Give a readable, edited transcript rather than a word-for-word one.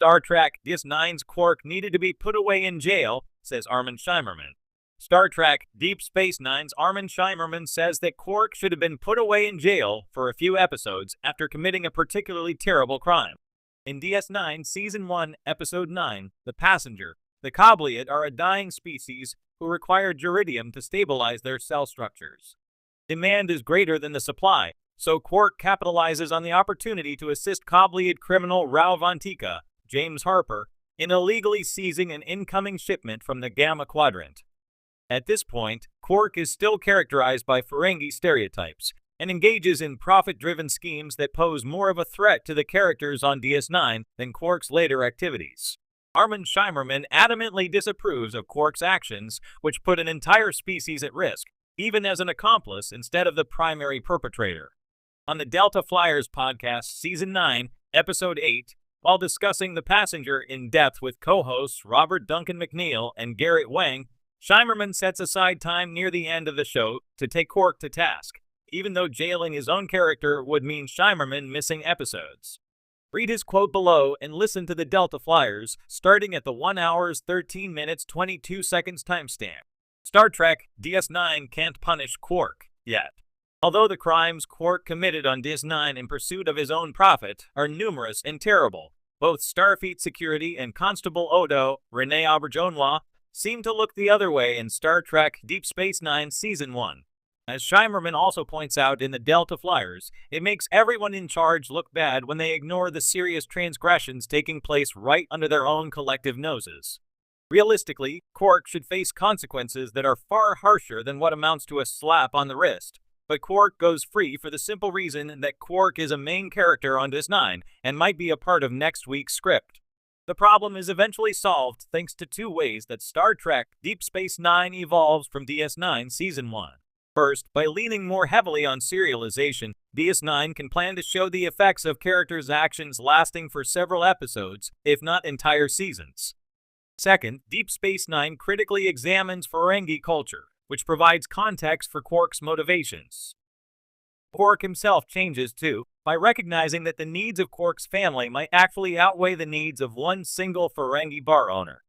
Star Trek DS9's Quark needed to be put away in jail, says Armin Shimerman. Star Trek Deep Space Nine's Armin Shimerman says that Quark should have been put away in jail for a few episodes after committing a particularly terrible crime. In DS9 Season 1, Episode 9, The Passenger, the Cobliot are a dying species who require Juridium to stabilize their cell structures. Demand is greater than the supply, so Quark capitalizes on the opportunity to assist Cobliot criminal Rao Vantika, James Harper, in illegally seizing an incoming shipment from the Gamma Quadrant. At this point, Quark is still characterized by Ferengi stereotypes, and engages in profit-driven schemes that pose more of a threat to the characters on DS9 than Quark's later activities. Armin Shimerman adamantly disapproves of Quark's actions, which put an entire species at risk, even as an accomplice instead of the primary perpetrator. On the Delta Flyers podcast Season 9, Episode 8, while discussing The Passenger in depth with co-hosts Robert Duncan McNeil and Garrett Wang, Shimerman sets aside time near the end of the show to take Quark to task, even though jailing his own character would mean Shimerman missing episodes. Read his quote below and listen to the Delta Flyers, starting at the 1 hour 13 minutes 22 seconds timestamp. Star Trek DS9 can't punish Quark yet. Although the crimes Quark committed on DS9 in pursuit of his own profit are numerous and terrible, both Starfleet Security and Constable Odo, Rene Auberjonois, seem to look the other way in Star Trek Deep Space Nine Season 1. As Shimerman also points out in the Delta Flyers, it makes everyone in charge look bad when they ignore the serious transgressions taking place right under their own collective noses. Realistically, Quark should face consequences that are far harsher than what amounts to a slap on the wrist. But Quark goes free for the simple reason that Quark is a main character on DS9 and might be a part of next week's script. The problem is eventually solved thanks to two ways that Star Trek Deep Space Nine evolves from DS9 Season 1. First, by leaning more heavily on serialization, DS9 can plan to show the effects of characters' actions lasting for several episodes, if not entire seasons. Second, Deep Space Nine critically examines Ferengi culture, which provides context for Quark's motivations. Quark himself changes too, by recognizing that the needs of Quark's family might actually outweigh the needs of one single Ferengi bar owner.